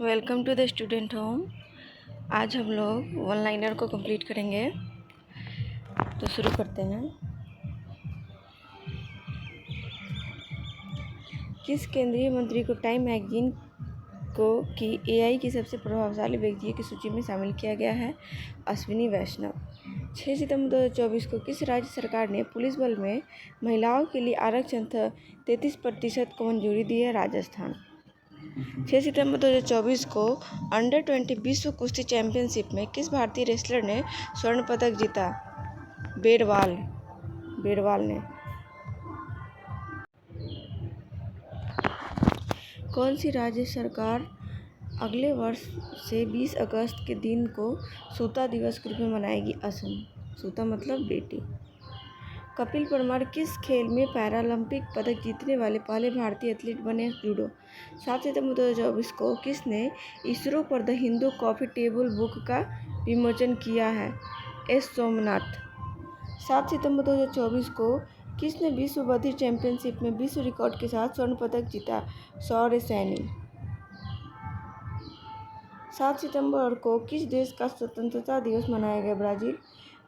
Welcome to the student home. आज हम लोग वन लाइनर को कंप्लीट करेंगे, तो शुरू करते हैं। किस केंद्रीय मंत्री को टाइम मैगजीन को की एआई की सबसे प्रभावशाली व्यक्तियों की सूची में शामिल किया गया है? अश्विनी वैष्णव। 6 सितंबर 2024 को किस राज्य सरकार ने पुलिस बल में महिलाओं के लिए आरक्षण 33% को मंजूरी दी है? राजस्थान। 6 सितंबर 2024 को अंडर 20 विश्व कुश्ती चैंपियनशिप में किस भारतीय रेसलर ने स्वर्ण पदक जीता? बेरवाल ने। कौन सी राज्य सरकार अगले वर्ष से 20 अगस्त के दिन को सूता दिवस के रूप में मनाएगी? असम। सूता मतलब बेटी। कपिल परमार किस खेल में पैरालंपिक पदक जीतने वाले पहले भारतीय एथलीट बने? जूडो। 7 सितंबर 2024 को किसने इसरो पर the Hindu coffee table book का विमोचन किया है? एस सोमनाथ। 7 सितंबर 2024 को किसने विश्व बधिर चैंपियनशिप में विश्व रिकॉर्ड के साथ स्वर्ण पदक जीता? शौर्य सैनी। 7 सितंबर को किस देश का स्वतंत्रता दिवस मनाया गया? ब्राज़ील।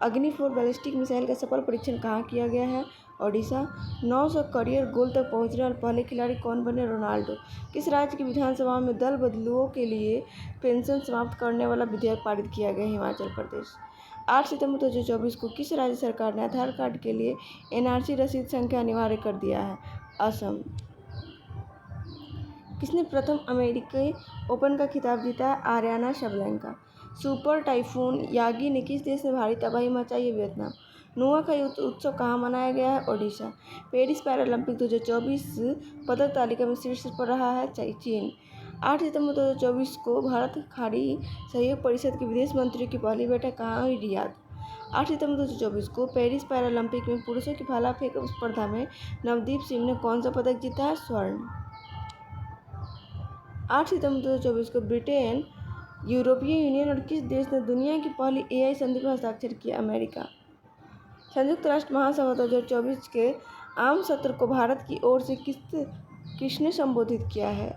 अग्नि-4 बैलिस्टिक मिसाइल का सफल परीक्षण कहाँ किया गया है? ओडिशा। 900 करियर गोल तक पहुंचने वाले पहले खिलाड़ी कौन बने? रोनाल्डो। किस राज्य की विधानसभा में दल बदलुओं के लिए पेंशन समाप्त करने वाला विधेयक पारित किया गया? हिमाचल प्रदेश। 8 सितंबर 2024 को किस राज्य सरकार ने आधार कार्ड के लिए एनआरसी रसीद संख्या अनिवार्य कर दिया है? असम। किसने प्रथम अमेरिकी ओपन का खिताब जीता है? Aryna Sabalenka. Super typhoon Yagi ने किस देश में भारी तबाही मचाई है? वियतनाम। नुआखाई उत्सव कहाँ मनाया गया है? ओडिशा। पेरिस पैरालंपिक 2024 पदक तालिका में शीर्ष पर रहा है? चीन। 8 सितंबर 2024 को भारत खाड़ी सहयोग परिषद के विदेश मंत्रियों की पहली बैठक कहाँ हुई? रियाद। 8 सितंबर 2024 को पेरिस पैरालंपिक में पुरुषों की भाला फेंक स्पर्धा में नवदीप सिंह ने कौन सा पदक जीता है? स्वर्ण। 8 सितंबर 2024 को ब्रिटेन, यूरोपीय यूनियन और किस देश ने दुनिया की पहली एआई संधि पर हस्ताक्षर किया? अमेरिका। संयुक्त राष्ट्र महासभा 2024 के आम सत्र को भारत की ओर से किसने संबोधित किया है?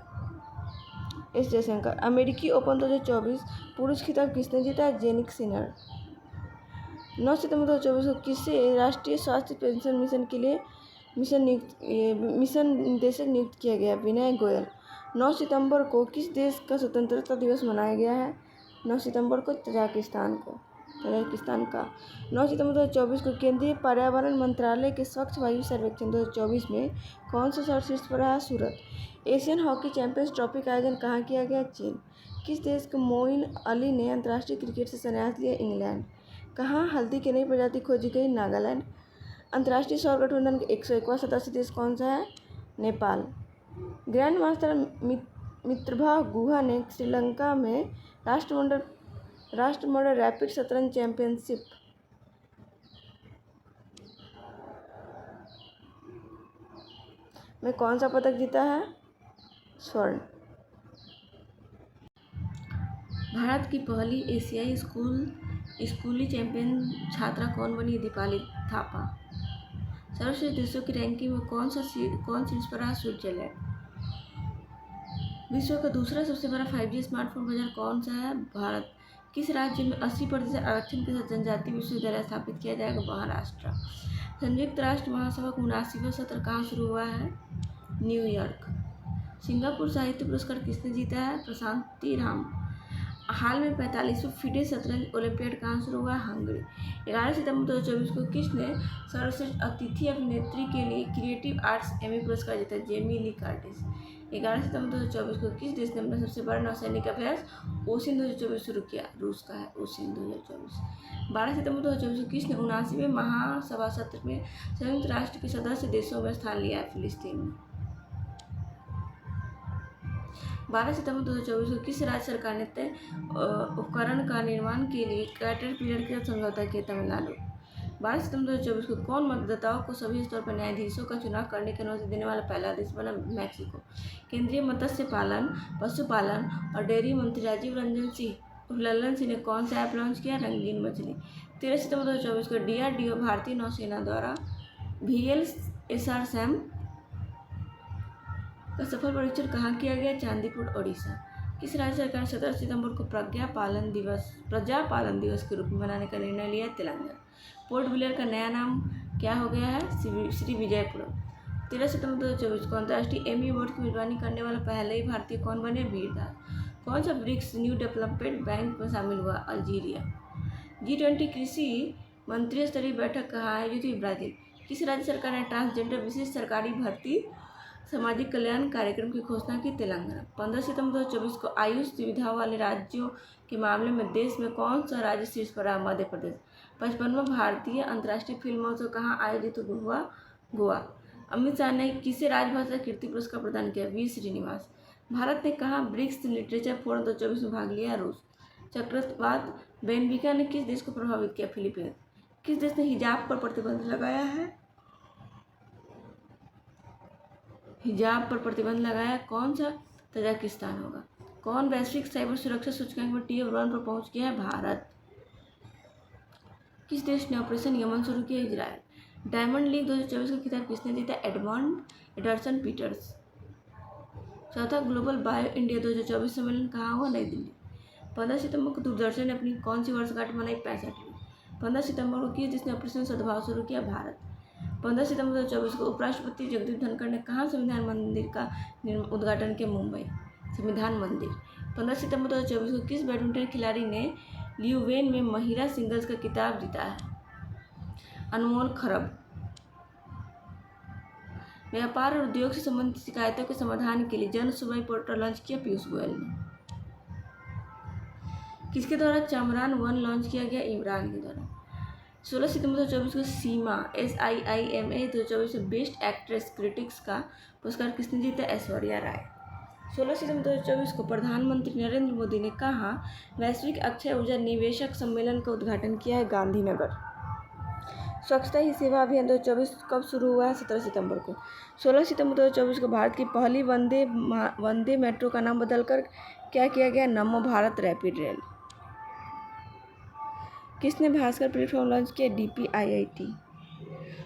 एस जयशंकर। अमेरिकी ओपन 2024 पुरुष खिताब किसने जीता? Jannik Sinner. 9 सितंबर 2024 को किसे राष्ट्रीय स्वास्थ्य पेंशन मिशन के लिए मिशन निदेशक नियुक्त किया गया? विनय गोयल। 9 सितंबर को किस देश का स्वतंत्रता दिवस मनाया गया है? 9 सितंबर को तजाकिस्तान का। 9 सितंबर 2024 को केंद्रीय पर्यावरण मंत्रालय के स्वच्छ वायु सर्वेक्षण 2024 में कौन सा शहर शीर्ष पर रहा? सूरत। एशियन हॉकी चैंपियंस ट्रॉफी का आयोजन कहाँ किया गया? चीन। किस देश के मोइन अली ने अंतर्राष्ट्रीय क्रिकेट से संन्यास लिया? इंग्लैंड। कहाँ हल्दी की नई प्रजाति खोजी गई? नागालैंड। अंतर्राष्ट्रीय सौर गठबंधन का 101वां सदस्य देश कौन सा है? नेपाल। ग्रैंड मास्टर मित्रभा गुहा ने श्रीलंका में राष्ट्रमंडल रैपिड शतरंज चैंपियनशिप में कौन सा पदक जीता है? स्वर्ण। भारत की पहली एशियाई स्कूली चैंपियन छात्रा कौन बनी? दीपाली थापा। सर्वश्रेष्ठ देशों की रैंकिंग में कौन शीर्ष पर रहा? स्विट्जरलैंड। विश्व का दूसरा सबसे बड़ा 5G स्मार्टफोन बाजार कौन सा है? भारत। किस राज्य में 80% आरक्षण के साथ जनजातीय विश्वविद्यालय स्थापित किया जाएगा? महाराष्ट्र। संयुक्त राष्ट्र महासभा का 79वां सत्र कहाँ शुरू हुआ है? न्यूयॉर्क। सिंगापुर साहित्य पुरस्कार किसने जीता है? प्रशांति राम। हाल में 45वें फिडे शतरंज ओलंपियाड कहाँ शुरू हुआ? हंगरी। 11 सितंबर 2024 को किसने सर्वश्रेष्ठ अतिथि अभिनेत्री के लिए क्रिएटिव आर्ट्स एमी पुरस्कार जीता? Jamie Lee Curtis. 11 सितंबर 2024 को किस देश ने अपना सबसे बड़ा नौसैनिक अभ्यास ओसिन 2024 शुरू किया? रूस का है ओसिन 2024। 12 सितंबर 2024 को किसने 79वें महासभा सत्र में संयुक्त राष्ट्र के सदस्य देशों में स्थान लिया है? फिलिस्तीन में। 12 सितंबर 2024 को किस राज्य सरकार ने तय उपकरण का निर्माण के लिए कैटरपिलर के साथ समझौता किया? तमिलनाडु। 12 सितंबर 2024 को कौन मतदाताओं को सभी स्तर पर न्यायाधीशों का चुनाव करने की अनुमति देने वाला पहला देश बना? मैक्सिको। केंद्रीय मत्स्य पालन, पशुपालन और डेयरी मंत्री राजीव लल्लन सिंह ने कौन सा ऐप लॉन्च किया? रंगीन मछली। 13 सितंबर 2024 को DRDO भारतीय नौसेना द्वारा VLSR सैम का सफल परीक्षण कहाँ किया गया? चांदीपुर, ओडिशा। किस राज्य सरकार ने 17 सितंबर को प्रज्ञा पालन दिवस के रूप में मनाने का निर्णय लिया? तेलंगाना। पोर्ट ब्लेयर का नया नाम क्या हो गया है? श्री विजयपुरम। 13 सितंबर 2024 को अंतर्राष्ट्रीय एमी अवार्ड की मेजबानी करने वाला पहले ही भारतीय कौन बने? वीरदास। कौन सा ब्रिक्स न्यू डेवलपमेंट बैंक में शामिल हुआ? अल्जीरिया। G20 कृषि मंत्री स्तरीय बैठक कहाँ आयोजित हुई? ब्राजील। किस राज्य सरकार ने ट्रांसजेंडर विशेष सरकारी भर्ती सामाजिक कल्याण कार्यक्रम की घोषणा की? तेलंगाना। 15 सितंबर 2024 को आयुष सुविधाओं वाले राज्यों के मामले में देश में कौन सा राज्य शीर्ष पर रहा? मध्य प्रदेश। 55वां भारतीय अंतर्राष्ट्रीय फिल्म महोत्सव कहाँ आयोजित हुआ? गोवा। अमित शाह ने किसे राजभाषा कीर्ति पुरस्कार प्रदान किया? वी श्रीनिवास। भारत ने कहाँ ब्रिक्स लिटरेचर फोरम 2024 में भाग लिया? रूस। चक्रवात बेनविका ने किस देश को प्रभावित किया? फिलीपींस। किस देश ने हिजाब पर प्रतिबंध लगाया है? हिजाब पर प्रतिबंध लगाया कौन सा? तजाकिस्तान होगा। कौन वैश्विक साइबर सुरक्षा सूचकांक में Tier 1 पर पहुंच गया है? भारत। किस देश ने ऑपरेशन यमन शुरू किया? इजरायल। डायमंड लीग 2024 का खिताब किसने जीता? Anderson Peters. चौथा ग्लोबल बायो इंडिया 2024 सम्मेलन कहाँ हुआ? नई दिल्ली। 15 सितंबर को दूरदर्शन ने अपनी कौन सी वर्षगांठ मनाई? 65वीं। 15 सितंबर को किस देश ने ऑपरेशन सद्भाव शुरू किया? भारत। 15 सितंबर 2024 को उपराष्ट्रपति जगदीप धनखड़ ने कहाँ संविधान मंदिर का उद्घाटन किया? मुंबई। संविधान मंदिर। 15 सितंबर 2024 को किस बैडमिंटन खिलाड़ी ने ल्यूवेन में महिला सिंगल्स का खिताब जीता है? अनमोल खरब। व्यापार और उद्योग से संबंधित शिकायतों के समाधान के लिए जन सुनवाई पोर्टल लॉन्च किया? पीयूष गोयल ने। किसके द्वारा चामरान 1 लॉन्च किया गया? इमरान के द्वारा। 16 सितंबर 2024 को सीमा SIIMA 2024 में बेस्ट एक्ट्रेस क्रिटिक्स का पुरस्कार किसने जीता? ऐश्वर्या राय। 16 सितंबर 2024 को प्रधानमंत्री नरेंद्र मोदी ने कहाँ वैश्विक अक्षय ऊर्जा निवेशक सम्मेलन का उद्घाटन किया है? गांधीनगर। स्वच्छता ही सेवा अभियान 2024 कब शुरू हुआ है? 17 सितंबर को। 16 सितंबर 2024 को भारत की पहली वंदे मेट्रो का नाम बदलकर क्या किया गया? नमो भारत रैपिड रेल। किसने भास्कर प्लेटफॉर्म लॉन्च किया? DPIIT।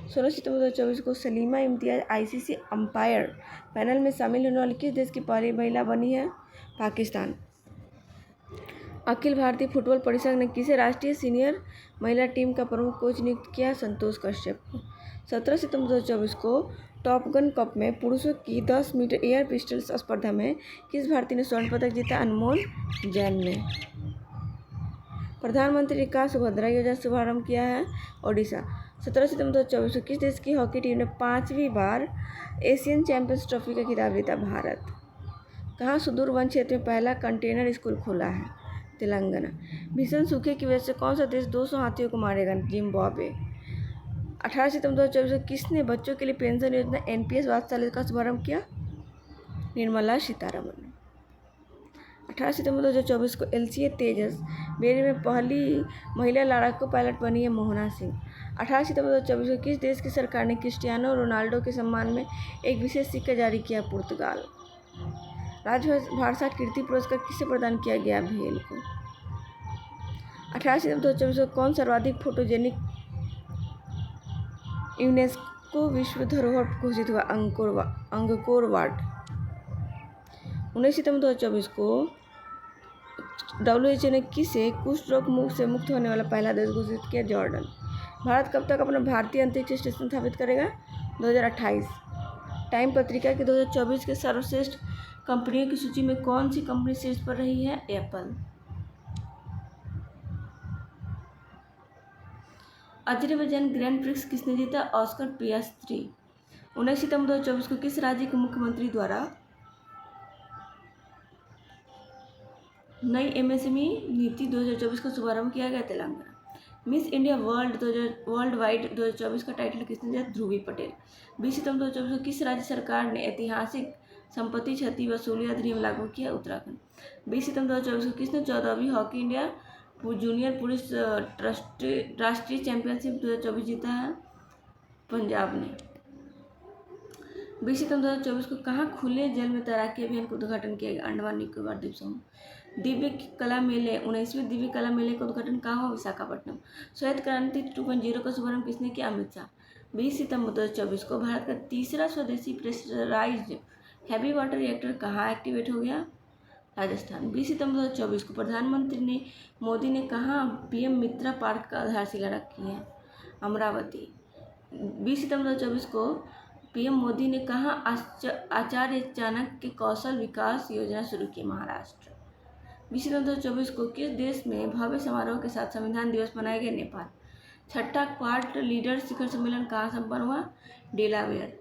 16 सितंबर 2024 को Salima Imtiaz ICC umpire panel में शामिल होने वाली किस देश की पहली महिला बनी है? पाकिस्तान। अखिल भारतीय फुटबॉल परिषद ने किसे राष्ट्रीय सीनियर महिला टीम का प्रमुख कोच नियुक्त किया? संतोष कश्यप को। 17 सितंबर 2024 को टॉप गन कप में पुरुषों की 10 मीटर एयर पिस्टल स्पर्धा में किस भारतीय ने स्वर्ण पदक जीता? अनमोल जैन ने। प्रधानमंत्री का सुभद्रा योजना शुभारंभ किया है? ओडिशा। 17 सितंबर 2024 को किस देश की हॉकी टीम ने 5वीं बार एशियन चैंपियंस ट्रॉफी का खिताब जीता? भारत। कहाँ सुदूर वन क्षेत्र में पहला कंटेनर स्कूल खुला है? तेलंगाना। भीषण सूखे की वजह से कौन सा देश 200 हाथियों को मारेगा? जिम्बाब्वे। 18 सितंबर 2024 को किसने बच्चों के लिए पेंशन योजना NPS वात्सल्य का शुभारंभ किया? निर्मला सीतारमण। 18 सितंबर 2024 को LCA तेजस बेरी में पहली महिला लड़ाकू पायलट बनी है? मोहना सिंह। 18 सितंबर 2024 को किस देश की सरकार ने क्रिस्टियानो रोनाल्डो के सम्मान में एक विशेष सिक्का जारी किया? पुर्तगाल। राजभाषा कीर्ति पुरस्कार किसे प्रदान किया गया? भेल को। 18 सितंबर 2024 को कौन सर्वाधिक फोटोजेनिक यूनेस्को विश्व धरोहर घोषित हुआ? Angkor Wat. 19 सितंबर 2024 को WHO ने किसे कुष्ठ रोग से मुक्त होने वाला पहला देश घोषित किया? जॉर्डन। भारत कब तक अपना भारतीय अंतरिक्ष स्टेशन स्थापित करेगा? 2028। टाइम पत्रिका की 2024 के सर्वश्रेष्ठ कंपनियों की सूची में कौन सी कंपनी शीर्ष पर रही है? एप्पल। अजरबैजान ग्रैंड प्रिक्स किसने जीता? Oscar Piastri. 19 सितंबर 2024 को किस राज्य के मुख्यमंत्री द्वारा नई MSME नीति 2024 का शुभारंभ किया गया? Telangana. Miss India world wide 2024 का टाइटल किसने दिया? ध्रुवी पटेल। 20 सितंबर 2024 को किस राज्य सरकार ने ऐतिहासिक संपत्ति क्षति वसूली अधिनियम लागू किया? उत्तराखंड। 20 सितंबर 2024 को किसने 14वीं हॉकी इंडिया जूनियर पुरुष राष्ट्रीय चैंपियनशिप 2024 जीता है? पंजाब ने। 20 सितंबर 2024 को कहाँ खुले जल में तैराकी अभियान का उद्घाटन किया गया? अंडमान निकोबार द्वीप समूह। दिव्य कला मेले 19वें दिव्य कला मेले का उद्घाटन कहाँ हुआ? विशाखापट्टनम। श्वेत क्रांति 2.0 का शुभारंभ किसने किया? अमित शाह। 20 सितंबर 2024 को भारत का तीसरा स्वदेशी प्रेशराइज्ड हैवी वाटर रिएक्टर कहाँ एक्टिवेट हो गया? राजस्थान। 20 सितंबर 2024 को प्रधानमंत्री मोदी ने कहा पीएम मित्रा पार्क का आधारशिला रखी है, अमरावती। 20 सितंबर 2024 को पीएम मोदी ने कहा आचार्य चाणक्य कौशल विकास योजना शुरू की, महाराष्ट्र। 20 सितंबर 2024 को किस देश में भव्य समारोह के साथ संविधान दिवस मनाया गया, नेपाल। छठा क्वाड लीडर शिखर सम्मेलन कहाँ संपन्न हुआ, डेलावेयर।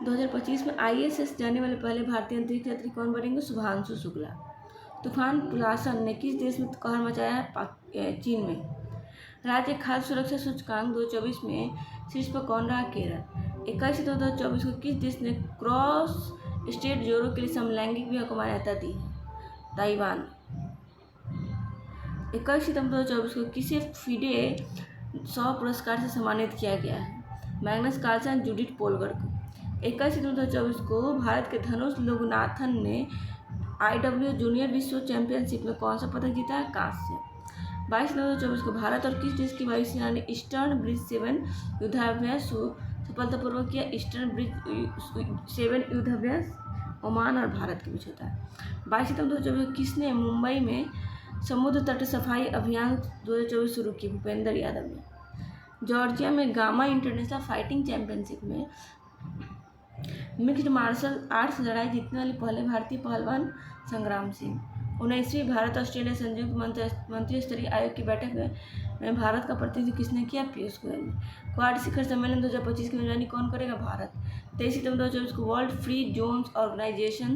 2025 में ISS जाने वाले पहले भारतीय अंतरिक्ष यात्री कौन बनेंगे, शुभांशु शुक्ला। तूफान पुलासन ने किस देश में कहर मचाया है, चीन में। राज्य खाद्य सुरक्षा सूचकांक 2024 में शीर्ष पर कौन रहा, केरल। 21 सितंबर 2024 को किस देश ने क्रॉस स्टेट जोड़ों के लिए समलैंगिक विवाह को मान्यता दी है, ताइवान। 21 सितंबर 2024 को किसे फिडे 100 पुरस्कार से सम्मानित किया गया है, मैग्नस कार्लसन, जूडिथ पोलगर को। 21 सितंबर 2024 को भारत के धनुष लोगनाथन ने IW जूनियर विश्व चैंपियनशिप में कौन सा पदक जीता है, कांस्य। 22 सितंबर 2024 को भारत और किस देश की वायुसेना ने ईस्टर्न ब्रिज 7 युद्धाभ्यास सफलतापूर्वक किया, ईस्टर्न ब्रिज 7 युद्धाभ्यास ओमान और भारत के बीच होता है। 22 सितंबर 2024 को किसने मुंबई में समुद्र तट सफाई अभियान 2024 शुरू की, भूपेंद्र यादव ने। जॉर्जिया में गामा इंटरनेशनल फाइटिंग चैंपियनशिप में मिक्स्ड मार्शल आर्ट्स लड़ाई जीतने वाले पहले भारतीय पहलवान संग्राम सिंह। 19वीं भारत ऑस्ट्रेलिया संयुक्त मंत्री स्तरीय आयोग की बैठक में भारत का प्रतिनिधित्व किसने किया, पीयूष गोयल ने। क्वाड शिखर सम्मेलन 2025 की मेजबानी कौन करेगा, भारत। 23 सितंबर 2024 को world free zones organisation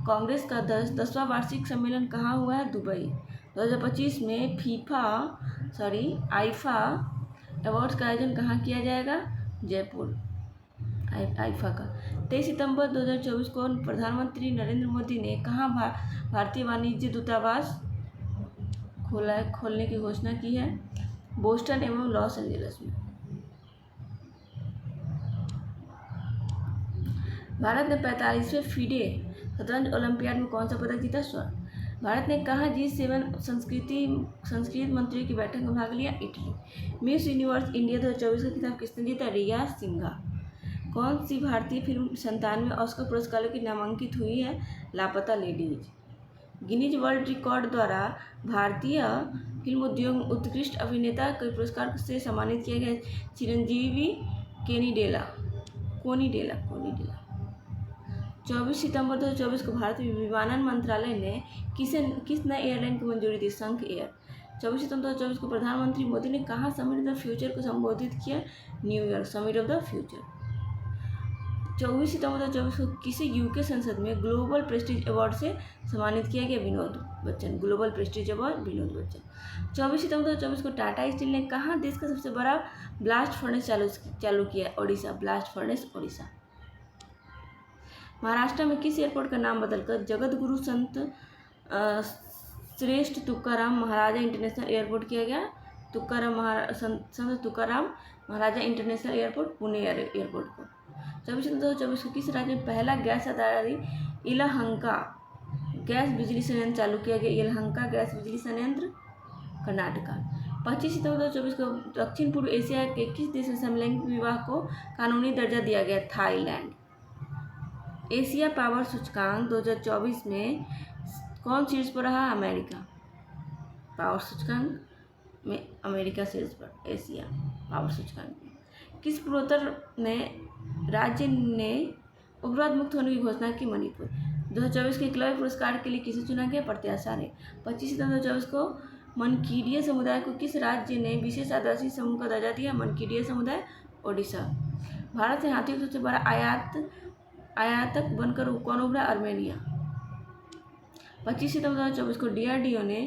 congress का 10वां वार्षिक सम्मेलन कहाँ हुआ है, दुबई। 2025 में आईफा अवार्ड्स का आयोजन कहाँ किया जाएगा, जयपुर, आईफा का। 23 सितंबर 2024 को प्रधानमंत्री नरेंद्र मोदी ने कहाँ भारतीय वाणिज्य दूतावास खोलने की घोषणा की है, बोस्टन एवं लॉस एंजलिस में। भारत ने 45वें फीडे शतरंज ओलंपियाड में कौन सा पदक जीता, स्वर्ण। भारत ने कहा G7 संस्कृत मंत्रियों की बैठक में भाग लिया, इटली। मिस यूनिवर्स इंडिया 2024 का खिताब किसने जीता, रिया सिंघा। कौन सी भारतीय फिल्म 97 ऑस्कर पुरस्कारों की नामांकित हुई है, लापता लेडीज। गिनीज वर्ल्ड रिकॉर्ड द्वारा भारतीय फिल्म उद्योग में उत्कृष्ट अभिनेता के पुरस्कार से सम्मानित किया गया चिरंजीवी कोनिडेला। 24 सितंबर 2024 को भारतीय विमानन मंत्रालय ने किस नए एयरलाइन को मंजूरी दी, संघ एयर। 24 सितंबर 2024 को प्रधानमंत्री मोदी ने कहा समिट ऑफ द फ्यूचर को संबोधित किया, New York, summit of the future. 24 सितंबर 2024 को किसे यूके संसद में ग्लोबल प्रेस्टीज अवार्ड से सम्मानित किया गया, Vinod Bachchan, global Prestige award Vinod Bachchan. 24 सितंबर 2024 को टाटा स्टील ने कहा देश का सबसे बड़ा ब्लास्ट फर्नेस चालू किया, ओडिशा, ब्लास्ट फर्नेस ओडिशा। महाराष्ट्र में किस एयरपोर्ट का नाम बदलकर जगत गुरु संत श्रेष्ठ तुकाराम महाराजा इंटरनेशनल एयरपोर्ट किया गया, संत तुकाराम महाराजा इंटरनेशनल एयरपोर्ट, पुणे एयरपोर्ट को। 24 सितंबर 2024 को किस राज्य में पहला गैस आधारित इलहंका गैस बिजली संयंत्र चालू किया गया, इलहंका गैस बिजली संयंत्र, कर्नाटका। 25 सितंबर 2024 को दक्षिण पूर्व एशिया के किस देश में समलैंगिक विवाह को कानूनी दर्जा दिया गया, थाईलैंड। एशिया पावर सूचकांक 2024 में कौन शीर्ष पर रहा, अमेरिका। पावर सूचकांक में अमेरिका शीर्ष पर, एशिया पावर सूचकांक में। किस पूर्वोत्तर राज्य ने उग्रवाद मुक्त होने की घोषणा की, मणिपुर। 2024 के एकलव्य पुरस्कार के लिए किसे चुना गया, प्रत्याशा ने। 25 सितंबर 2024 को मनकीडिया समुदाय को किस राज्य ने विशेष आदिवासी समूह का दर्जा दिया, मनकीडिया समुदाय, ओडिशा। भारत से हाथियों का सबसे बड़ा आयातक बनकर कौन उभरा, आर्मेनिया। 25 सितंबर 2024 को DRDO ने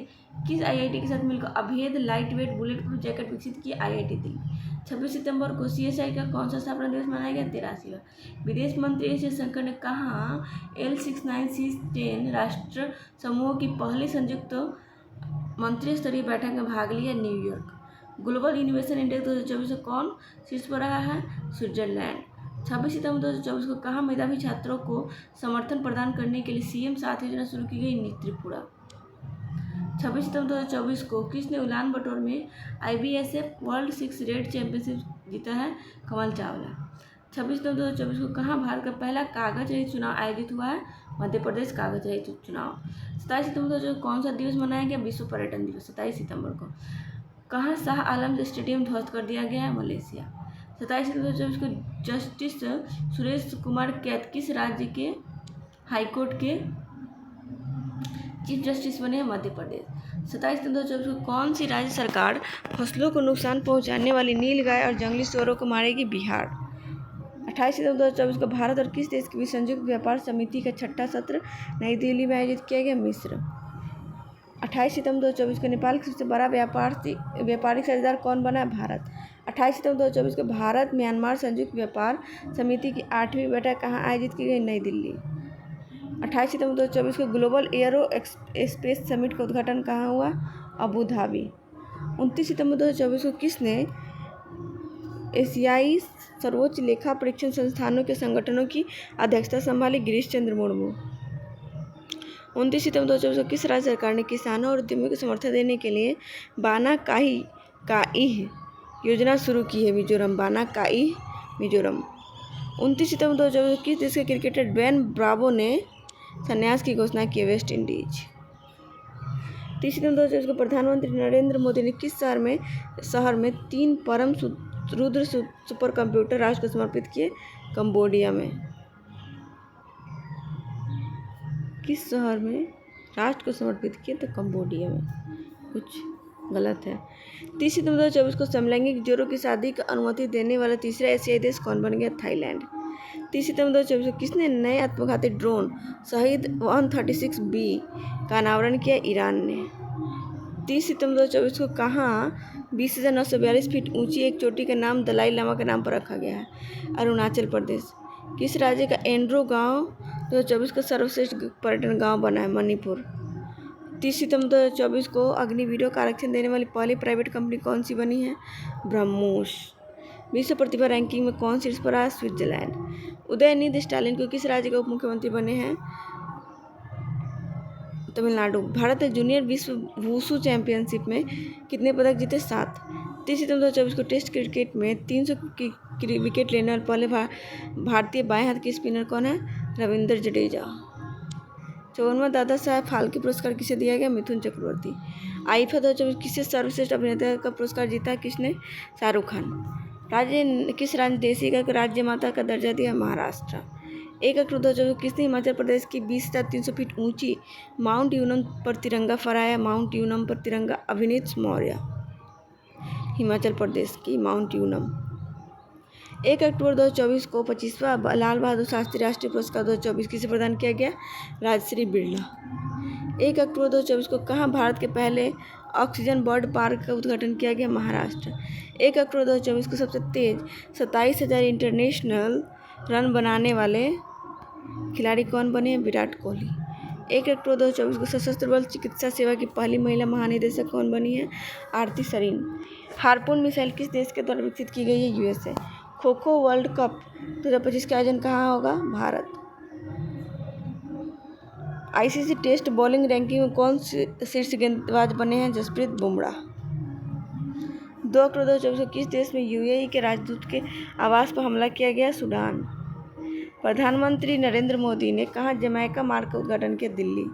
किस IIT के साथ मिलकर अभेद light weight bullet proof jacket विकसित की, IIT दिल्ली। 26 सितंबर को CSI का कौन सा स्थापना दिवस मनाया गया, 83वां। विदेश मंत्री एस जयशंकर ने कहा L69C10 राष्ट्र समूह की पहली संयुक्त मंत्री स्तरीय बैठक में भाग लिया, न्यूयॉर्क। ग्लोबल इनोवेशन इंडेक्स 2024 में कौन शीर्ष पर रहा है, स्विट्जरलैंड। 26 सितंबर 2024 को कहा मेधावी छात्रों को समर्थन प्रदान करने के लिए CM 7 योजना शुरू की गई, त्रिपुरा। 26 सितंबर 2024 को किसने उलान बटोर में IBSF वर्ल्ड 6 रेड चैंपियनशिप जीता है, कमल चावला। 26 सितंबर 2024 को कहाँ भारत का पहला कागज रहित चुनाव आयोजित हुआ है, मध्य प्रदेश कागज रहित चुनाव। 27 सितंबर 2024 कौन सा दिवस मनाया गया? विश्व पर्यटन दिवस 27 सितंबर को। कहाँ शाह आलम स्टेडियम ध्वस्त कर दिया गया है? मलेशिया। 27 सितंबर 2024 को जस्टिस सुरेश कुमार कैत किस राज्य के हाईकोर्ट के चीफ जस्टिस बने हैं? मध्य प्रदेश। 27 सितंबर 2024 को कौन सी राज्य सरकार फसलों को नुकसान पहुंचाने वाली नीलगाय और जंगली सूअरों को मारेगी? बिहार। 28 सितंबर 2024 को भारत और किस देश के बीच संयुक्त व्यापार समिति का 6ठा सत्र नई दिल्ली में आयोजित किया गया? मिस्र। 28 सितंबर 2024 को नेपाल का सबसे बड़ा व्यापारिक साझेदार कौन बना है? भारत। 28 सितंबर 2024 को भारत म्यांमार संयुक्त व्यापार समिति की 8वीं बैठक कहाँ आयोजित की गई? नई दिल्ली। 28 सितंबर 2024 को ग्लोबल एयरो स्पेस समिट का उद्घाटन कहाँ हुआ? Abu Dhabi. 29 सितंबर 2024 को किसने एशियाई सर्वोच्च लेखा परीक्षण संस्थानों के संगठनों की अध्यक्षता संभाली? गिरीश चंद्र मुर्मू। 29 सितंबर 2024 को किस राज्य सरकार ने किसानों और उद्यमियों को समर्थन देने के लिए बाना काई योजना शुरू की है? मिजोरम। बाना काई मिजोरम। 29 सितंबर 2024 को किस देश के क्रिकेटर ड्वेन ब्रावो ने संन्यास की घोषणा की? West Indies. 30 सितंबर 2024 को प्रधानमंत्री नरेंद्र मोदी ने किस शहर में 3 परम रुद्र सुपर कंप्यूटर राष्ट्र को समर्पित किए? कंबोडिया में। किस शहर में राष्ट्र को समर्पित किए? तो कंबोडिया में। कुछ गलत है। 30 सितंबर 2024 को समलैंगिक जोड़ों की शादी की अनुमति देने वाला तीसरा एशियाई देश कौन बन गया? थाईलैंड। 30 सितंबर 2024 को किसने नए आत्मघाती ड्रोन शहीद 136B का अनावरण किया? ईरान ने। 30 सितंबर 2024 को कहाँ 20,942 फीट ऊंची एक चोटी का नाम दलाई लामा के नाम पर रखा गया है? अरुणाचल प्रदेश। किस राज्य का एंड्रो गांव 2024 का सर्वश्रेष्ठ पर्यटन गांव बना है? मणिपुर। 30 सितंबर 2024 को अग्निवीरों का आरक्षण देने वाली पहली प्राइवेट कंपनी कौन सी बनी है? ब्रह्मोस। विश्व प्रतिभा रैंकिंग में कौन शीर्ष पर आया? स्विट्जरलैंड। उदयनिधि स्टालिन को किस राज्य के उप मुख्यमंत्री बने हैं? तमिलनाडु। भारत ने जूनियर विश्व वुशु चैंपियनशिप में कितने पदक जीते? 7। 30 सितंबर 2024 को टेस्ट क्रिकेट में 300 की विकेट लेने वाले पहले भारतीय बाएं हाथ के स्पिनर कौन है? रविंद्र जडेजा। 54वां दादा साहब फाल्के पुरस्कार किसे दिया गया? मिथुन चक्रवर्ती। आईफा 2024 किसे सर्वश्रेष्ठ अभिनेता का पुरस्कार जीता? किसने? शाहरुख खान। किस राज्य देसी गाय को राज्य माता का दर्जा दिया? महाराष्ट्र। 1 अक्टूबर 2024 किसने हिमाचल प्रदेश की 20,300 फीट ऊंची माउंट यूनम पर तिरंगा फहराया? माउंट यूनम पर तिरंगा अभिनीत मौर्य। हिमाचल प्रदेश की माउंट यूनम। 1 अक्टूबर 2024 को 25वां लाल बहादुर शास्त्री राष्ट्रीय पुरस्कार 2024 किसे प्रदान किया गया? राजश्री बिरला। 1 अक्टूबर 2024 को कहाँ भारत के पहले ऑक्सीजन बर्ड पार्क का उद्घाटन किया गया? महाराष्ट्र। 1 अक्टूबर 2024 को सबसे तेज 27,000 इंटरनेशनल रन बनाने वाले खिलाड़ी कौन बने? विराट कोहली। 1 अक्टूबर 2024 को सशस्त्र बल चिकित्सा सेवा की पहली महिला महानिदेशक कौन बनी है? आरती सरीन। हार्पून मिसाइल किस देश के द्वारा विकसित की गई है? USA. Kho kho world cup 2025 का आयोजन कहाँ होगा? Bharat. ICC test bowling ranking में कौन शीर्ष गेंदबाज बने हैं? जसप्रीत बुमराह। 2 अक्टूबर 2024 को किस देश में यूएई के राजदूत के आवास पर हमला किया गया? सूडान। प्रधानमंत्री नरेंद्र मोदी ने कहाँ जमैका मार्ग का उद्घाटन किया? दिल्ली।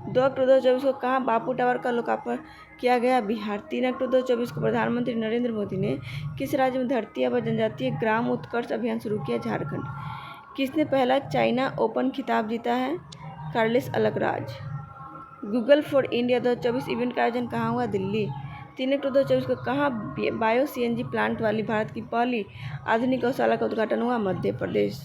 2 अक्टूबर 2024 को कहाँ बापू टावर का लोकार्पण किया गया? बिहार। 3 अक्टूबर 2024 को प्रधानमंत्री नरेंद्र मोदी ने किस राज्य में धरती आबा जनजातीय ग्राम उत्कर्ष अभियान शुरू किया? झारखंड। किसने पहला चाइना ओपन खिताब जीता है? Carlos Alcaraz. Google for India 2024 event का आयोजन कहाँ हुआ? दिल्ली। 3 अक्टूबर 2024 को कहाँ बायो सीएनजी प्लांट वाली भारत की पहली आधुनिक गौशाला का उद्घाटन हुआ? मध्य प्रदेश।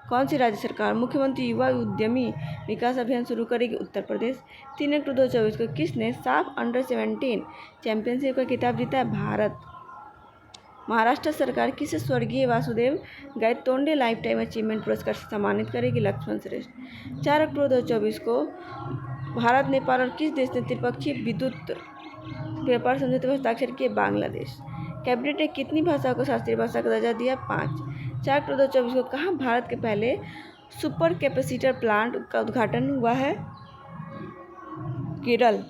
कौन सी राज्य सरकार मुख्यमंत्री युवा उद्यमी विकास अभियान शुरू करेगी? उत्तर प्रदेश। 3 अक्टूबर 2024 को किसने साफ अंडर-17 चैंपियनशिप का खिताब जीता है? भारत। महाराष्ट्र सरकार किसे स्वर्गीय Vasudev Gaitonde life time achievement पुरस्कार से सम्मानित करेगी? लक्ष्मण श्रेष्ठ। 4 अक्टूबर 2024 को भारत नेपाल और किस देश ने त्रिपक्षीय विद्युत व्यापार समझौते पर हस्ताक्षर किए? बांग्लादेश। कैबिनेट ने कितनी भाषाओं को शास्त्रीय भाषा का दर्जा दिया? 5। 4 अक्टूबर 2024 को कहाँ भारत के पहले सुपर कैपेसिटर प्लांट का उद्घाटन हुआ है? केरल।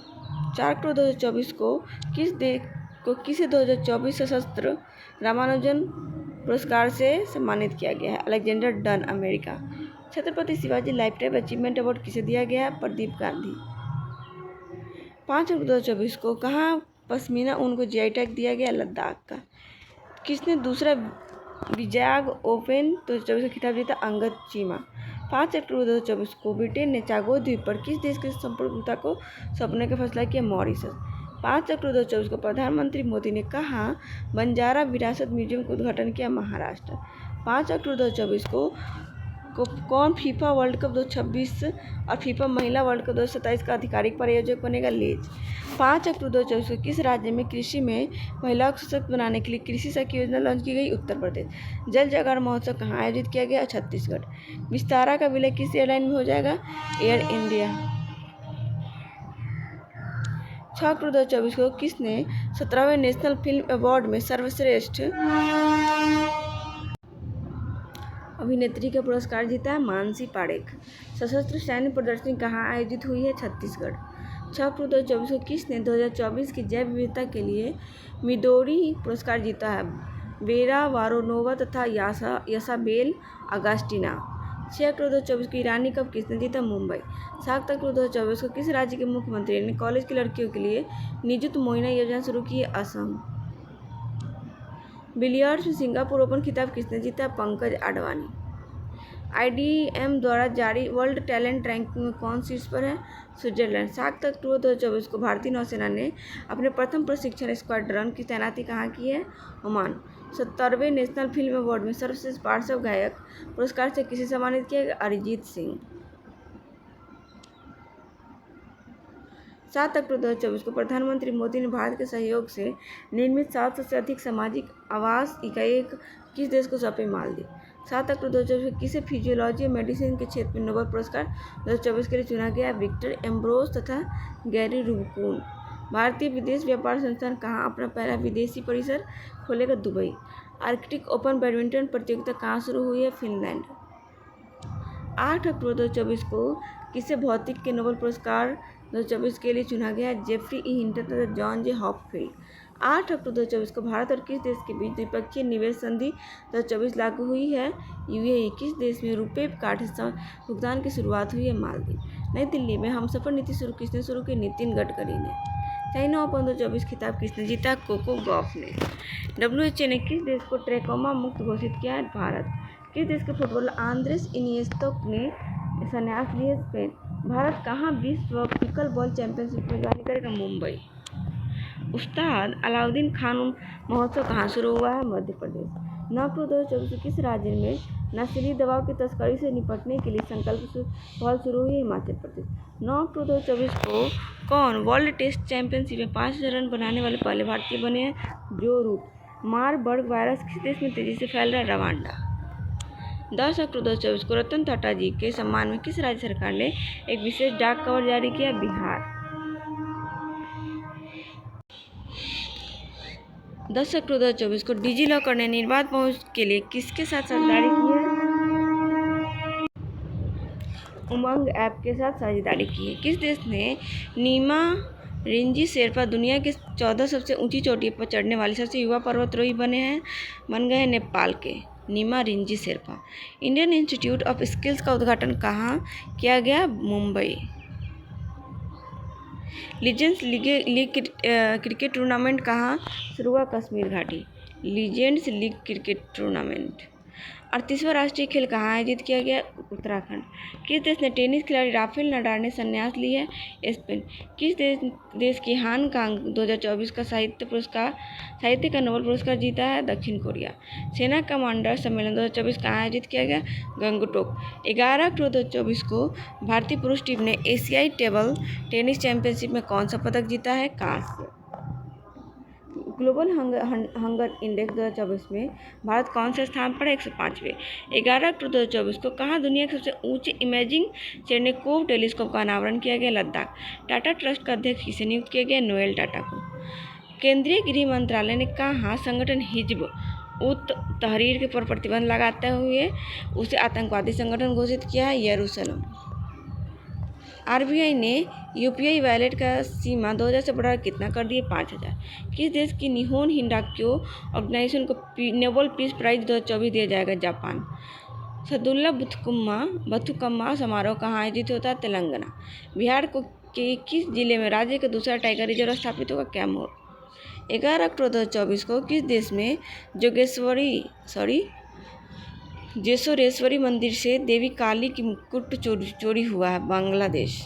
4 अक्टूबर 2024 को किसे 2024 सशस्त्र रामानुजन पुरस्कार से सम्मानित किया गया है? Alexander done, America. Chhatrapati Shivaji life time achievement award किसे दिया गया? प्रदीप गांधी। 5 अक्टूबर 2024 को कहाँ पश्मीना ऊन को जीआई टैग दिया गया? लद्दाख का। किसने दूसरा विजाग ओपन 2024 का खिताब जीता? अंगद चीमा। 5 अक्टूबर 2024 को ब्रिटेन ने चागो द्वीप पर किस देश की संप्रभुता को सौंपने का फैसला किया? मॉरिशस। 5 अक्टूबर 2024 को प्रधानमंत्री मोदी ने कहाँ बंजारा विरासत म्यूजियम का उद्घाटन किया? महाराष्ट्र। 5 अक्टूबर 2024 को कौन फीफा वर्ल्ड कप 2026 और फीफा महिला वर्ल्ड कप 2027 का आधिकारिक प्रायोजक बनेगा? लीज। 5 अक्टूबर 2024 को किस राज्य में कृषि में महिलाओं को सशक्त बनाने के लिए कृषि सखी योजना लॉन्च की गई? उत्तर प्रदेश। जल जागरण महोत्सव कहाँ आयोजित किया गया? छत्तीसगढ़। विस्तारा का विलय किस एयरलाइन में हो जाएगा? Air India. 6 अक्टूबर 2024 को किसने 17वें नेशनल फिल्म अवार्ड में सर्वश्रेष्ठ अभिनेत्री का पुरस्कार जीता है? मानसी पारेख। सशस्त्र सैन्य प्रदर्शनी कहाँ आयोजित हुई है? छत्तीसगढ़। 6 अक्टूबर 2024 को किसने 2024 की जैव विविधता के लिए मिडोरी पुरस्कार जीता है? वेरा वारोनोवा तथा यासाबेल अगास्टिना। 6 अक्टूबर 2024 को ईरानी कप किसने जीता? मुंबई। 7 अक्टूबर 2024 को किस राज्य के मुख्यमंत्री ने कॉलेज की लड़कियों के लिए निजुत मोइना योजना शुरू की? असम। बिलियर्ड्स में सिंगापुर ओपन खिताब किसने जीता? पंकज आडवाणी। IDM द्वारा जारी वर्ल्ड टैलेंट रैंकिंग में कौन शीर्ष पर है? स्विट्जरलैंड। 7 अक्टूबर 2024 को भारतीय नौसेना ने अपने प्रथम प्रशिक्षण स्क्वाड्रन की तैनाती कहाँ की है? ओमान। 70वें नेशनल फिल्म अवार्ड में सर्वश्रेष्ठ पार्श्व गायक पुरस्कार से किसे सम्मानित किया गया? अरिजीत सिंह। 7 अक्टूबर 2024 को प्रधानमंत्री मोदी ने भारत के सहयोग से निर्मित 700 से अधिक सामाजिक आवास इकाई किस देश को सौंपे? मालदीव। 7 अक्टूबर 2024 को किसे फिजियोलॉजी और मेडिसिन के क्षेत्र में नोबेल पुरस्कार 2024 के लिए चुना गया? विक्टर एम्ब्रोस तथा गैरी रुबिकून। भारतीय विदेश व्यापार संस्थान कहाँ अपना पहला विदेशी परिसर खोलेगा? दुबई। आर्कटिक ओपन बैडमिंटन प्रतियोगिता कहाँ शुरू हुई है? फिनलैंड। 8 अक्टूबर 2024 को किसे भौतिक के नोबेल पुरस्कार 2024 के लिए चुना गया? जेफरी ई हिंटन तथा जॉन जे हॉपफील्ड। 8 अक्टूबर 2024 को भारत और किस देश के बीच द्विपक्षीय निवेश संधि 2024 लागू हुई है? UAE। किस देश में रुपे कार्ड से भुगतान की शुरुआत हुई है? मालदीव। नई दिल्ली में हमसफर नीति किसने शुरू की? नितिन गडकरी ने। चाइना ओपन 2024 खिताब किसने जीता? कोको गॉफ ने। WHO ने किस देश को ट्रैकोमा मुक्त घोषित किया है? भारत। किस देश के फुटबॉलर आंद्रेस इनिएस्ता ने संन्यास लिया? स्पेन। भारत कहाँ विश्व पिकल बॉल चैंपियनशिप में मेजबानी करेगा? मुंबई। उस्ताद अलाउद्दीन खान महोत्सव कहाँ शुरू हुआ है? मध्य प्रदेश। 9 अक्टूबर 2024 को किस राज्य में नशीली दवाओं की तस्करी से निपटने के लिए संकल्प पहल शुरू हुई? हिमाचल प्रदेश। 9 अक्टूबर 2024 को कौन वर्ल्ड टेस्ट चैंपियनशिप में 5000 रन बनाने वाले पहले भारतीय बने हैं? जो रूट। मारबर्ग वायरस किस देश में तेजी से फैल रहा है? रवांडा। 10 अक्टूबर 2024 को रतन टाटा जी के सम्मान में किस राज्य सरकार ने एक विशेष डाक कवर जारी किया? बिहार। 10 अक्टूबर 2024 को डिजी लॉकर ने निर्बाध पहुंच के लिए किसके साथ साझेदारी की है? उमंग ऐप के साथ साझेदारी की है। किस देश ने नीमा रिंजी शेरपा दुनिया के 14 सबसे ऊंची चोटियों पर चढ़ने वाले सबसे युवा पर्वतारोही बन गए हैं? नेपाल के Nima Rinji Sherpa. Indian institute of skills का उद्घाटन कहाँ किया गया? Mumbai. Legends league cricket tournament कहाँ शुरू हुआ? कश्मीर घाटी। Legends league cricket tournament. 38वां राष्ट्रीय खेल कहाँ आयोजित किया गया? उत्तराखंड। किस देश ने टेनिस खिलाड़ी राफेल नडाल ने संन्यास ली है? स्पेन। किस देश की हान कांग 2024 का साहित्य का नोबेल पुरस्कार जीता है? दक्षिण कोरिया। सेना कमांडर सम्मेलन 2024 कहाँ आयोजित किया गया? गंगटोक। 11 अक्टूबर 2024 को भारतीय पुरुष टीम ने एशियाई टेबल टेनिस चैंपियनशिप में कौन सा पदक जीता है? कांस्य। ग्लोबल हंगर इंडेक्स 2024 में भारत कौन से स्थान पर है? 105वें। 11 अक्टूबर 2024 को कहाँ दुनिया के सबसे ऊंचे इमेजिंग चेरनेकोव टेलीस्कोप का अनावरण किया गया? लद्दाख। टाटा ट्रस्ट का अध्यक्ष किसे नियुक्त किया गया? नोएल टाटा को। केंद्रीय गृह मंत्रालय ने कहाँ संगठन हिजब उत तहरीर पर प्रतिबंध लगाते हुए उसे आतंकवादी संगठन घोषित किया है? यरूशलेम। RBI ने UPI वॉलेट का सीमा 2000 से बढ़ाकर कितना कर दिए? 5000। किस देश की निहोन हिंडाक्यो ऑर्गेनाइजेशन को नोबेल पीस प्राइज 2024 दिया जाएगा? जापान। सदुल्ला बथुकम्मा समारोह कहाँ आयोजित होता है? तेलंगाना। बिहार को के किस जिले में राज्य का दूसरा टाइगर रिजर्व स्थापित होगा? कैमूर। 11 अक्टूबर 2024 को किस देश में जेसोरेश्वरी मंदिर से देवी काली की मुकुट चोरी हुआ है? बांग्लादेश।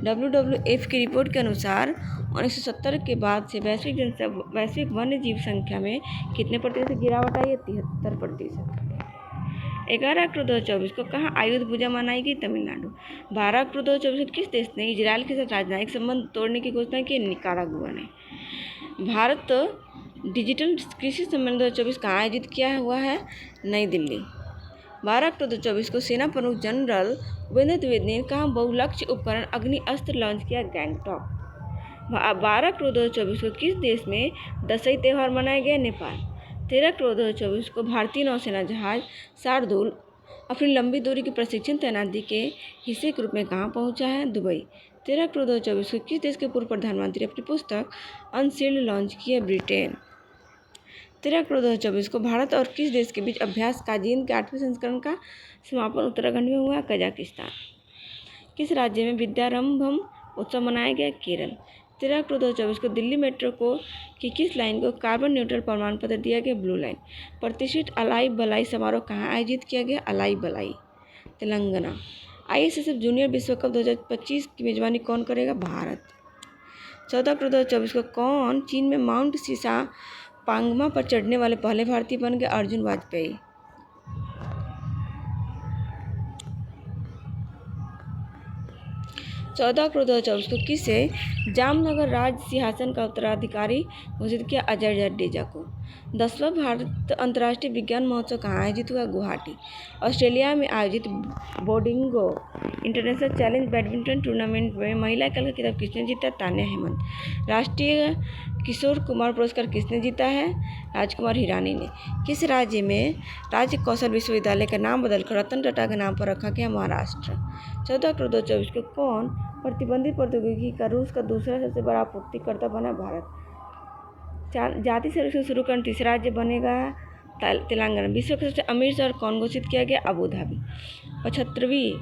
WWF की रिपोर्ट के अनुसार 1970 के बाद से वैश्विक वन्य जीव संख्या में कितने प्रतिशत गिरावट आई है? 73%। 11 अक्टूबर 2024 को कहाँ आयुध पूजा मनाई गई? तमिलनाडु। 12 अक्टूबर 2024 को किस देश ने इजरायल के साथ राजनयिक संबंध तोड़ने की घोषणा की? निकारागुआ ने। भारत डिजिटल कृषि सम्मेलन 2024 कहाँ आयोजित किया हुआ है? नई दिल्ली। 12 अक्टूबर 2024 को सेना प्रमुख जनरल उपेंद्र द्विवेदी ने कहाँ बहुलक्ष्य उपकरण अग्नि अस्त्र लॉन्च किया? गैंगटॉक। 12 अक्टूबर 2024 को किस देश में दशई त्यौहार मनाया गया? नेपाल। 13 अक्टूबर 2024 को भारतीय नौसेना जहाज शार्दुल अपनी लंबी दूरी की प्रशिक्षण तैनाती के हिस्से के रूप में कहाँ पहुँचा है? दुबई। 13 अक्टूबर 2024 को किस देश के पूर्व प्रधानमंत्री अपनी पुस्तक अनसील्ड लॉन्च की है? ब्रिटेन। 13 अक्टूबर 2024 को भारत और किस देश के बीच अभ्यास काजीन के 8वें संस्करण का समापन उत्तराखंड में हुआ? कजाकिस्तान। किस राज्य में विद्यारंभम उत्सव मनाया गया? केरल। 13 अक्टूबर 2024 को दिल्ली मेट्रो की किस लाइन को कार्बन न्यूट्रल प्रमाण पत्र दिया गया? Blue line. प्रतिष्ठित अलाई बलाई समारोह कहाँ आयोजित किया गया? अलाई बलाई, तेलंगाना। ISSF जूनियर विश्व कप 2025 की मेजबानी कौन करेगा? भारत। 14 अक्टूबर 2024 को कौन चीन में माउंट सीसा पांगमा पर चढ़ने वाले पहले भारतीय बन गए? अर्जुन वाजपेयी। 14 अक्टूबर 2024 को किसे जामनगर राज सिंहासन का उत्तराधिकारी घोषित किया? अजय जडेजा को। 10वां भारत अंतर्राष्ट्रीय विज्ञान महोत्सव कहाँ आयोजित हुआ? गुवाहाटी। ऑस्ट्रेलिया में आयोजित बोर्डिंगो इंटरनेशनल चैलेंज बैडमिंटन टूर्नामेंट में महिला एकल का खिताब किसने जीता? तान्या हेमंत। राष्ट्रीय किशोर कुमार पुरस्कार किसने जीता है? राजकुमार हिरानी ने। किस राज्य में राज्य कौशल विश्वविद्यालय का नाम बदलकर रतन टाटा के नाम पर रखा गया? महाराष्ट्र। 14 अक्टूबर 2024 को कौन प्रतिबंधित प्रौद्योगिकी का रूस का दूसरा सबसे बड़ा आपूर्तिकर्ता बना? भारत। जाति सर्वेक्षण शुरू करने तीसरा राज्य बनेगा तेलंगाना। विश्व का सबसे अमीर शहर कौन घोषित किया गया? Abu Dhabi. 75वीं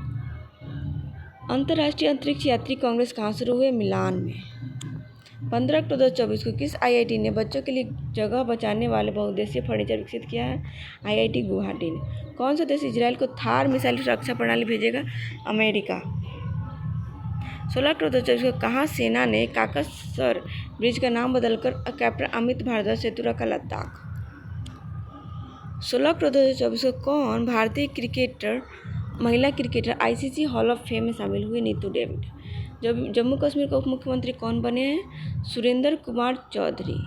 अंतर्राष्ट्रीय अंतरिक्ष यात्री कांग्रेस कहाँ शुरू हुए? मिलान में। 15 अक्टूबर 2024 को किस IIT ने बच्चों के लिए जगह बचाने वाले बहुउद्देशीय फर्नीचर विकसित किया है? IIT गुवाहाटी ने। कौन सा देश इजरायल को थार मिसाइल सुरक्षा प्रणाली भेजेगा? अमेरिका। 16 अक्टूबर 2024 को कहाँ सेना ने काकसर ब्रिज का नाम बदलकर कैप्टन अमित भारद्वाज सेतु रखा? लद्दाख। 16 अक्टूबर 2024 को कौन भारतीय महिला cricketer ICC hall of fame में शामिल हुई? नीतू डेविड। जम्मू कश्मीर के उप मुख्यमंत्री कौन बने हैं? सुरेंद्र कुमार चौधरी।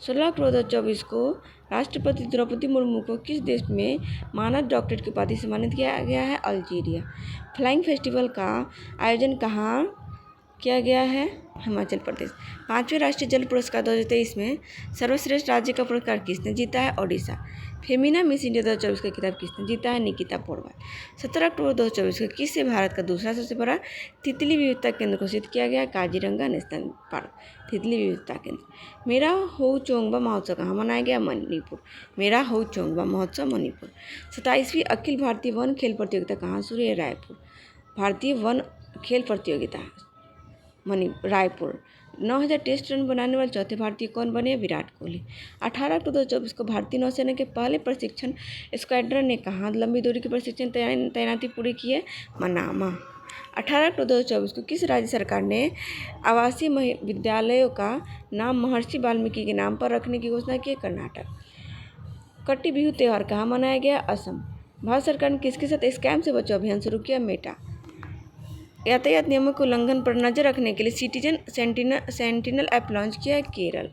16 अक्टूबर 2024 को राष्ट्रपति द्रौपदी मुर्मू को किस देश में मानद डॉक्टरेट की उपाधि से सम्मानित किया गया है? अल्जीरिया। फ्लाइंग फेस्टिवल का आयोजन कहाँ किया गया है? हिमाचल प्रदेश। 5वें राष्ट्रीय जल पुरस्कार 2023 में सर्वश्रेष्ठ राज्य का पुरस्कार किसने जीता है? ओडिशा। फेमिना मिस इंडिया 2024 का खिताब किसने जीता है? निकिता पोरवाल। 17 अक्टूबर 2024 को किससे भारत का दूसरा सबसे बड़ा तितली विविधता केंद्र घोषित किया गया? Kaziranga national park. तितली विविधता केंद्र। मेरा हो चोंगबा महोत्सव कहाँ मनाया गया? मणिपुर। मेरा हो चोंगबा महोत्सव मणिपुर। 27वीं अखिल भारतीय वन खेल प्रतियोगिता कहाँ शुरू है? रायपुर। भारतीय वन खेल प्रतियोगिता रायपुर। 9000 टेस्ट रन बनाने वाले चौथे भारतीय कौन बने? विराट कोहली। 18 अक्टूबर 2024 को भारतीय नौसेना के पहले प्रशिक्षण स्क्वाड्रन ने कहाँ लंबी दूरी की प्रशिक्षण तैनाती पूरी की है? मनामा। 18 अक्टूबर 2024 को किस राज्य सरकार ने आवासीय विद्यालयों का नाम महर्षि वाल्मीकि के नाम पर रखने की घोषणा की? कर्नाटक। कट्टी बिहू त्यौहार कहाँ मनाया गया? असम। भारत सरकार ने किसके साथ स्कैम से बचाओ अभियान शुरू किया? मेटा। यातायात नियमों के उल्लंघन पर नजर रखने के लिए सिटीजन सेंटिनल ऐप लॉन्च किया है? केरल।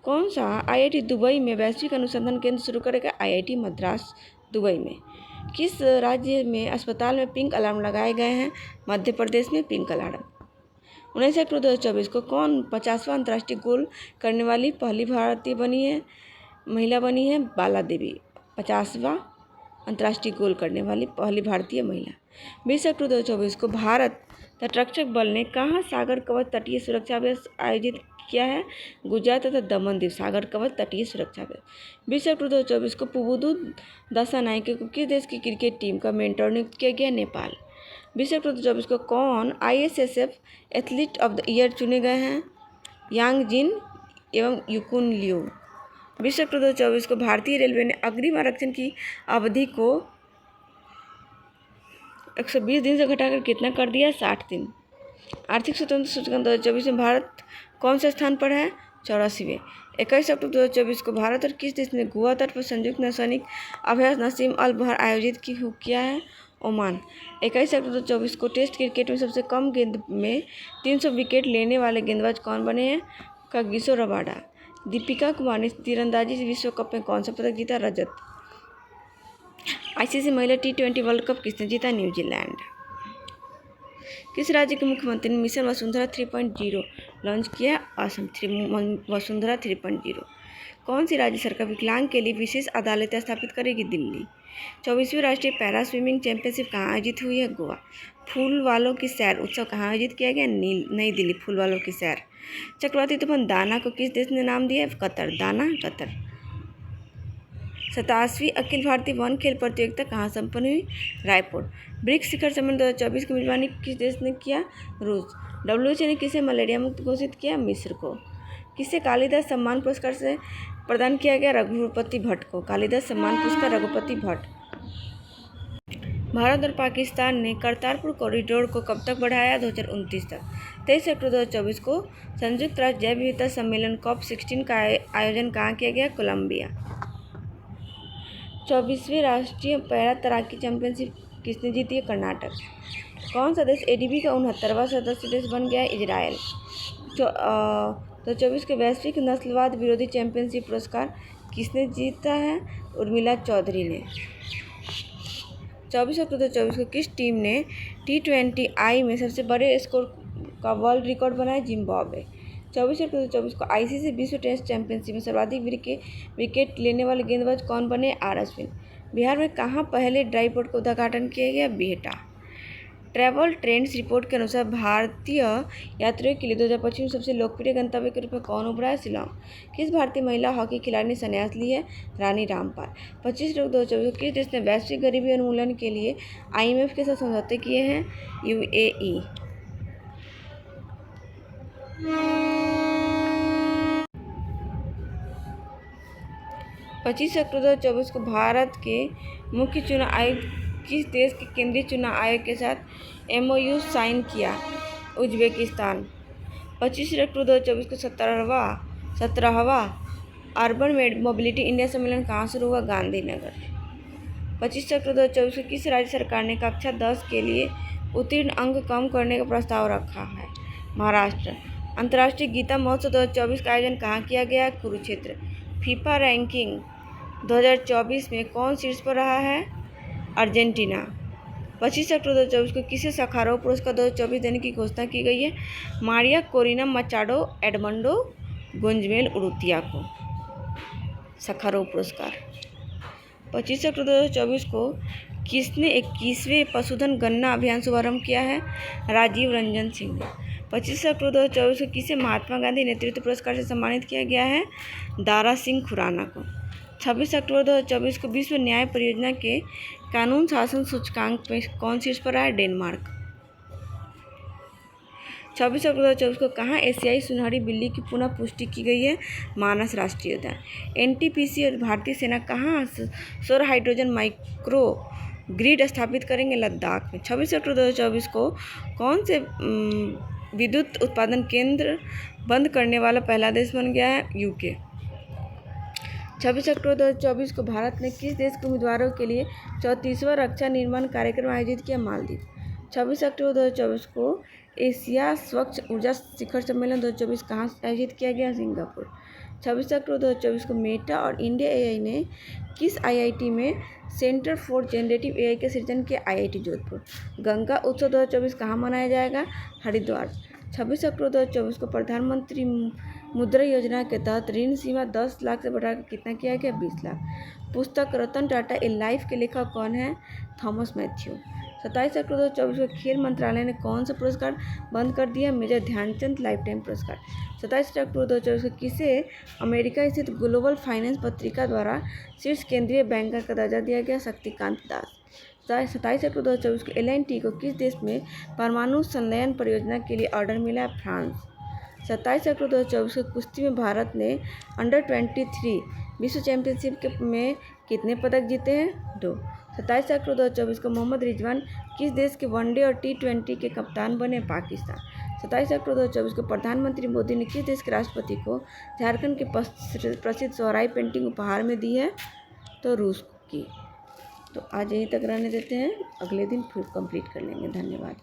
कौन सा IIT दुबई में वैश्विक अनुसंधान केंद्र शुरू करेगा? IIT मद्रास दुबई में। किस राज्य में अस्पताल में पिंक अलार्म लगाए गए हैं? मध्य प्रदेश में पिंक अलार्म। 19 अक्टूबर 2024 को कौन 50वां अंतर्राष्ट्रीय गोल करने वाली पहली भारतीय महिला बनी है? बाला देवी। 50वां अंतर्राष्ट्रीय गोल करने वाली पहली भारतीय महिला। 20 अक्टूबर 2024 को भारत तटरक्षक बल ने कहाँ सागर कवच तटीय सुरक्षा अभ्यास आयोजित किया है गुजरात तथा दमन द्वीप सागर कवच तटीय सुरक्षा पर। 20 अक्टूबर 2024 को पुबुदु दसानायके को किस देश की क्रिकेट टीम का मेंटर नियुक्त किया गया? नेपाल। 20 अक्टूबर 2024 को कौन ISSF athlete of the year चुने गए हैं? यांग जिन एवं युकुन लियो। 20 अक्टूबर 2024 को भारतीय रेलवे ने अग्रिम आरक्षण की अवधि को 120 दिन से घटाकर कितना कर दिया? 60 दिन। आर्थिक स्वतंत्रता सूचकांक 2024 में भारत कौन से स्थान पर है? 84वें। 21 अक्टूबर 2024 को भारत और किस देश ने गोवा तट पर संयुक्त नौसैनिक अभ्यास नसीम अल बहर आयोजित किया है? ओमान। 21 अक्टूबर 2024 को टेस्ट क्रिकेट में सबसे कम गेंद में 300 विकेट लेने वाले गेंदबाज कौन बने हैं? Kagiso Rabada. दीपिका कुमार ने तीरंदाजी विश्व कप में कौन सा पदक जीता? रजत। ICC महिला T20 वर्ल्ड कप किसने जीता? न्यूजीलैंड। किस राज्य के मुख्यमंत्री ने मिशन वसुंधरा 3.0 लॉन्च किया? असम। वसुंधरा 3.0। कौन सी राज्य सरकार विकलांग के लिए विशेष अदालतें स्थापित करेगी? दिल्ली। 24वीं राष्ट्रीय पैरा स्विमिंग चैंपियनशिप कहाँ आयोजित हुई है? गोवा। फूल वालों की सैर उत्सव कहाँ आयोजित किया गया? नई दिल्ली। फूल वालों की सैर। चक्रवाती तूफान दाना को किस देश ने नाम दिया है? कतर। दाना कतर। 27वीं अखिल भारतीय वन खेल प्रतियोगिता कहाँ संपन्न हुई? रायपुर। ब्रिक्स शिखर सम्मेलन 2024 की मेजबानी किस देश ने किया? रूस। WHO ने किसे मलेरिया मुक्त घोषित किया? मिस्र को। किसे कालिदास सम्मान पुरस्कार से प्रदान किया गया? रघुपति भट्ट को। कालिदास सम्मान पुरस्कार रघुपति भट्ट। भारत और पाकिस्तान ने करतारपुर कॉरिडोर को कब तक बढ़ाया? 2029 तक। 23 अक्टूबर 2024 को संयुक्त राष्ट्र जैव विविधता सम्मेलन COP16 का आयोजन कहाँ किया गया? कोलंबिया। 24वीं राष्ट्रीय पैरा तैराकी चैंपियनशिप किसने जीती है? कर्नाटक। कौन सा देश ADB का 69वां सदस्य देश बन गया है? इजराइल। 2024 के वैश्विक नस्लवाद विरोधी चैंपियनशिप पुरस्कार किसने जीता है? उर्मिला चौधरी ने। 24 अक्टूबर 2024 को किस टीम ने T20I में सबसे बड़े स्कोर का वर्ल्ड रिकॉर्ड बनाया? जिम्बाब्वे। 24 अक्टूबर 2024 को ICC विश्व टेस्ट चैंपियनशिप में सर्वाधिक विकेट लेने वाले गेंदबाज कौन बने? R अश्विन। बिहार में कहाँ पहले ड्राई पोर्ट का उद्घाटन किया गया? बिहटा। ट्रैवल ट्रेंड्स रिपोर्ट के अनुसार भारतीय यात्रियों के लिए 2025 में सबसे लोकप्रिय गंतव्य के रूप में कौन उभरा है? शिलांग। किस भारतीय महिला हॉकी खिलाड़ी ने संन्यास ली है? रानी रामपाल। 25 अक्टूबर 2024 को किस देश ने वैश्विक गरीबी उन्मूलन के लिए IMF के साथ समझौते किए हैं? UAE। 25 अक्टूबर 2024 को भारत के मुख्य चुनाव आयुक्त किस देश के केंद्रीय चुनाव आयोग के साथ MOU साइन किया? उज्बेकिस्तान। 25 अक्टूबर 2024 को 17वां अर्बन मोबिलिटी इंडिया सम्मेलन कहाँ शुरू हुआ? गांधीनगर। 25 अक्टूबर 2024 को किस राज्य सरकार ने कक्षा 10 के लिए उत्तीर्ण अंक कम करने का प्रस्ताव रखा है? महाराष्ट्र। अंतर्राष्ट्रीय गीता महोत्सव 2024 का आयोजन कहाँ किया गया? कुरुक्षेत्र। फीफा रैंकिंग 2024 में कौन शीर्ष पर रहा है? अर्जेंटीना। 25 अक्टूबर 2024 को किसे सखारोव पुरस्कार 2024 देने की घोषणा की गई है? मारिया कोरिना मचाडो एडमंडो गुंजमेल उरुतिया को सखारोव पुरस्कार। 25 अक्टूबर 2024 को किसने 21वें पशुधन गणना अभियान शुभारंभ किया है? राजीव रंजन सिंह ने। 25 अक्टूबर 2024 को किसे महात्मा गांधी नेतृत्व पुरस्कार से सम्मानित किया गया है? दारा सिंह खुराना को। 26 अक्टूबर 2024 को विश्व न्याय परियोजना के कानून शासन सूचकांक में कौन शीर्ष पर आया? डेनमार्क। 26 अक्टूबर 2024 को कहाँ एशियाई सुनहरी बिल्ली की पुनः पुष्टि की गई है? मानस राष्ट्रीय उद्यान। NTPC और भारतीय सेना कहाँ सौर हाइड्रोजन माइक्रो ग्रिड स्थापित करेंगे? लद्दाख में। 26 अक्टूबर 2024 को कौन से विद्युत उत्पादन केंद्र बंद करने वाला पहला देश बन गया है? UK। 26 अक्टूबर 2024 को भारत ने किस देश के उम्मीदवारों के लिए 34वां रक्षा निर्माण कार्यक्रम आयोजित किया? मालदीव। 26 अक्टूबर 2024 को एशिया स्वच्छ ऊर्जा शिखर सम्मेलन 2024 कहाँ आयोजित किया गया? सिंगापुर। 26 अक्टूबर 2024 को मेटा और इंडिया AI ने किस IIT में सेंटर फॉर जनरेटिव AI के सृजन किया? IIT जोधपुर। गंगा उत्सव 2024 कहाँ मनाया जाएगा? हरिद्वार। 26 अक्टूबर 2024 को प्रधानमंत्री मुद्रा योजना के तहत ऋण सीमा 10 लाख से बढ़ाकर कितना किया गया? 20 लाख। पुस्तक रतन टाटा ए लाइफ के लेखक कौन है? Thomas Matthew. 27 अक्टूबर 2024 को खेल मंत्रालय ने कौन सा पुरस्कार बंद कर दिया? मेजर ध्यानचंद लाइफ टाइम पुरस्कार। 27 अक्टूबर 2024 को किसे अमेरिका स्थित ग्लोबल फाइनेंस पत्रिका द्वारा शीर्ष केंद्रीय बैंकर का दर्जा दिया गया? शक्तिकांत दास। 27 अक्टूबर 2024 को L&T को किस देश में परमाणु संलयन परियोजना के लिए ऑर्डर मिला है? फ्रांस। 27 अक्टूबर 2024 को कुश्ती में भारत ने अंडर-23 विश्व चैंपियनशिप में कितने पदक जीते हैं? 2। 27 अक्टूबर 2024 को मोहम्मद रिजवान किस देश के वनडे और T20 के कप्तान बने? पाकिस्तान। 27 अक्टूबर 2024 को प्रधानमंत्री मोदी ने किस देश के राष्ट्रपति को झारखंड की प्रसिद्ध सोहराई पेंटिंग उपहार में दी है? तो रूस की। तो आज यहीं तक रहने देते हैं, अगले दिन फिर कंप्लीट कर लेंगे। धन्यवाद।